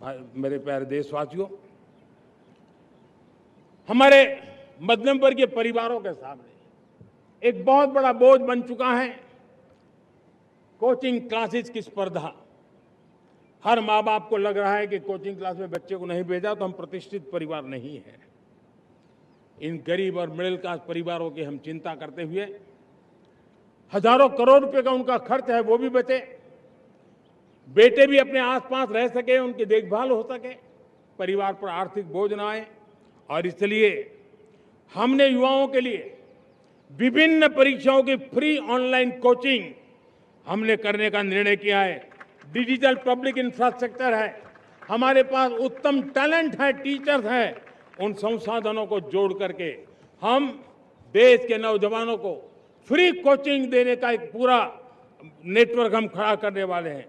मेरे प्यारे देशवासियों, हमारे मध्यम वर्गीय परिवारों के सामने एक बहुत बड़ा बोझ बन चुका है कोचिंग क्लासेस की स्पर्धा। हर माँ बाप को लग रहा है कि कोचिंग क्लास में बच्चे को नहीं भेजा तो हम प्रतिष्ठित परिवार नहीं है। इन गरीब और मिडिल क्लास परिवारों की हम चिंता करते हुए हजारों करोड़ रुपए का उनका खर्च है वो भी बचे, बेटे भी अपने आसपास रह सके, उनकी देखभाल हो सके, परिवार पर आर्थिक बोझ न आए। और इसलिए हमने युवाओं के लिए विभिन्न परीक्षाओं की फ्री ऑनलाइन कोचिंग हमने करने का निर्णय किया है। डिजिटल पब्लिक इंफ्रास्ट्रक्चर है, हमारे पास उत्तम टैलेंट है, टीचर्स हैं, उन संसाधनों को जोड़ करके हम देश के नौजवानों को फ्री कोचिंग देने का एक पूरा नेटवर्क हम खड़ा करने वाले हैं।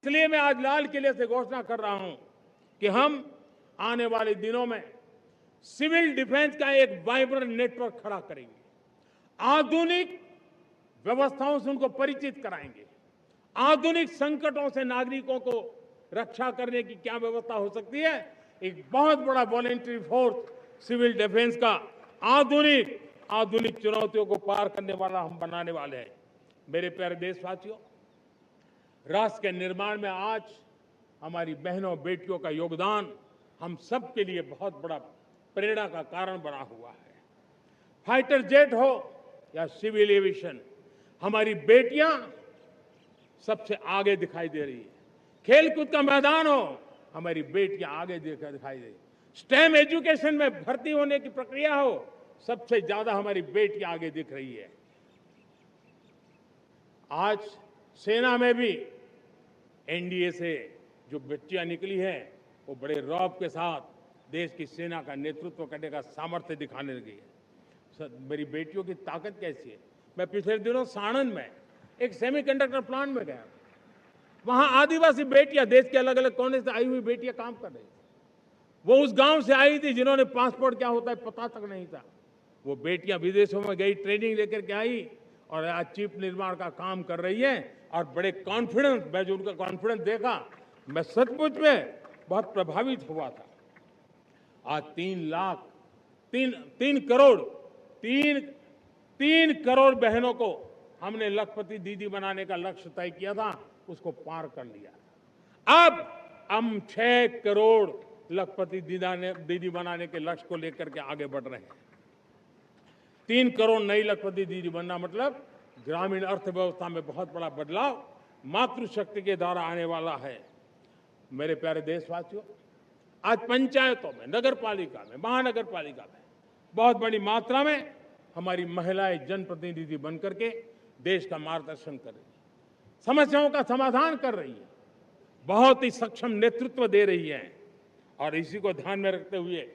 इसलिए मैं आज लाल किले से घोषणा कर रहा हूं कि हम आने वाले दिनों में सिविल डिफेंस का एक वाइब्रेंट नेटवर्क खड़ा करेंगे, आधुनिक व्यवस्थाओं से उनको परिचित कराएंगे, आधुनिक संकटों से नागरिकों को रक्षा करने की क्या व्यवस्था हो सकती है, एक बहुत बड़ा वॉलेंटरी फोर्स सिविल डिफेंस का आधुनिक चुनौतियों को पार करने वाला हम बनाने वाले हैं। मेरे प्यारे देशवासियों, राष्ट्र के निर्माण में आज हमारी बहनों बेटियों का योगदान हम सब के लिए बहुत बड़ा प्रेरणा का कारण बना हुआ है। फाइटर जेट हो या सिविल एविएशन, हमारी बेटियां सबसे आगे दिखाई दे रही है। खेलकूद का मैदान हो, हमारी बेटियां आगे दिखाई दे रही है। स्टेम एजुकेशन में भर्ती होने की प्रक्रिया हो, सबसे ज्यादा हमारी बेटियां आगे दिख रही है। आज सेना में भी एनडीए से जो बच्चियां निकली हैं वो बड़े रौब के साथ देश की सेना का नेतृत्व करने का सामर्थ्य दिखाने लगी है। मेरी बेटियों की ताकत कैसी है। मैं पिछले दिनों साणंद में एक सेमीकंडक्टर प्लांट में गया, वहां आदिवासी बेटियां, देश के अलग अलग कोने से आई हुई बेटियां काम कर रही थी। वो उस गांव से आई थी जिन्होंने पासपोर्ट क्या होता है पता तक नहीं था। वो बेटियां विदेशों में गई, ट्रेनिंग लेकर के आई और आज चिप निर्माण का काम कर रही है और बड़े कॉन्फिडेंस, मैं जो उनका कॉन्फिडेंस देखा, मैं सचमुच में बहुत प्रभावित हुआ था। आज 3 करोड़ बहनों को हमने लखपति दीदी बनाने का लक्ष्य तय किया था, उसको पार कर लिया। अब हम 6 करोड़ लखपति दीदी बनाने के लक्ष्य को लेकर के आगे बढ़ रहे हैं। 3 करोड़ नई लखपति दीदी बनना मतलब ग्रामीण अर्थव्यवस्था में बहुत बड़ा बदलाव मातृशक्ति के द्वारा आने वाला है। मेरे प्यारे देशवासियों, आज पंचायतों में, नगर पालिका में, महानगर पालिका में बहुत बड़ी मात्रा में हमारी महिलाएं जनप्रतिनिधि बनकर के देश का मार्गदर्शन कर रही है, समस्याओं का समाधान कर रही है, बहुत ही सक्षम नेतृत्व दे रही है। और इसी को ध्यान में रखते हुए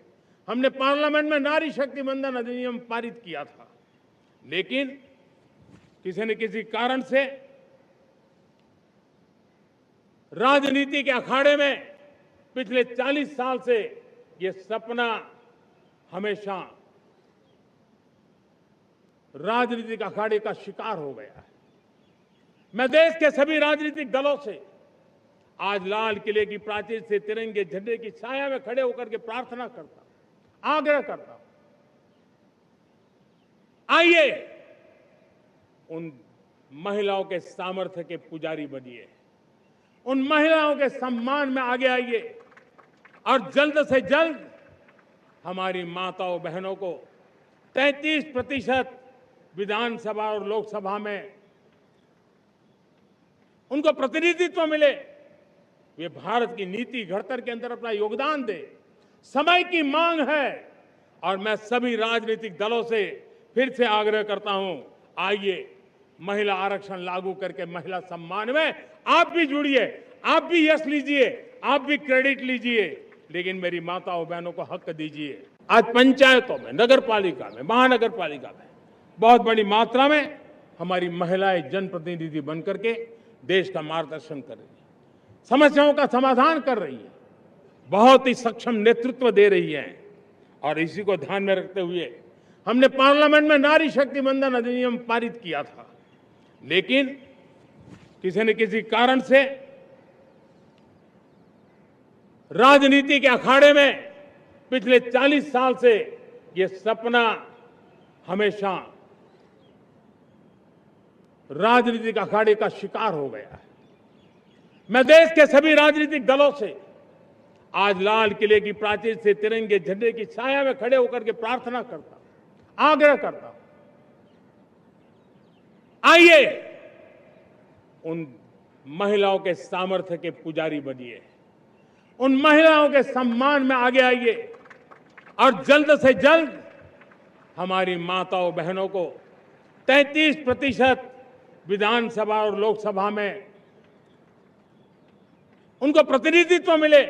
हमने पार्लियामेंट में नारी शक्ति वंदन अधिनियम पारित किया था, लेकिन किसी न किसी कारण से राजनीति के अखाड़े में पिछले 40 साल से ये सपना हमेशा राजनीतिक अखाड़े का शिकार हो गया है। मैं देश के सभी राजनीतिक दलों से आज लाल किले की प्राचीर से तिरंगे झंडे की छाया में खड़े होकर के प्रार्थना करता हूं, आग्रह करता हूं, आइए उन महिलाओं के सामर्थ्य के पुजारी बनिए, उन महिलाओं के सम्मान में आगे आइए और जल्द से जल्द हमारी माताओं बहनों को 33% विधानसभा और लोकसभा में उनको प्रतिनिधित्व मिले। वे भारत की नीति घड़तर के अंदर अपना योगदान दे। समय की मांग है और मैं सभी राजनीतिक दलों से फिर से आग्रह करता हूं, आइए महिला आरक्षण लागू करके महिला सम्मान में आप भी जुड़िए, आप भी यश लीजिए, आप भी क्रेडिट लीजिए, लेकिन मेरी माताओं बहनों को हक दीजिए। आज पंचायतों में, नगर पालिका में, महानगर पालिका में बहुत बड़ी मात्रा में हमारी महिलाएं जनप्रतिनिधि बनकर के देश का मार्गदर्शन कर रही है, समस्याओं का समाधान कर रही है, बहुत ही सक्षम नेतृत्व दे रही है। और इसी को ध्यान में रखते हुए हमने पार्लियामेंट में नारी शक्ति वंदन अधिनियम पारित किया था, लेकिन किसी न किसी कारण से राजनीति के अखाड़े में पिछले 40 साल से ये सपना हमेशा राजनीतिक अखाड़े का शिकार हो गया है। मैं देश के सभी राजनीतिक दलों से आज लाल किले की प्राचीर से तिरंगे झंडे की छाया में खड़े होकर के प्रार्थना करता हूं, आग्रह करता हूं, आइए उन महिलाओं के सामर्थ्य के पुजारी बनिए, उन महिलाओं के सम्मान में आगे आइए और जल्द से जल्द हमारी माताओं बहनों को 33% विधानसभा और लोकसभा में उनको प्रतिनिधित्व मिले,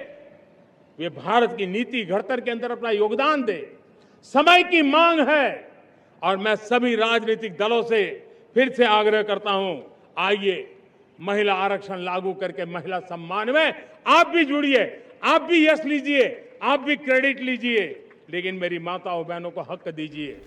वे भारत की नीति घड़तर के अंदर अपना योगदान दे। समय की मांग है और मैं सभी राजनीतिक दलों से फिर से आग्रह करता हूं, आइए महिला आरक्षण लागू करके महिला सम्मान में आप भी जुड़िए, आप भी यश लीजिए, आप भी क्रेडिट लीजिए, लेकिन मेरी माताओं बहनों को हक दीजिए।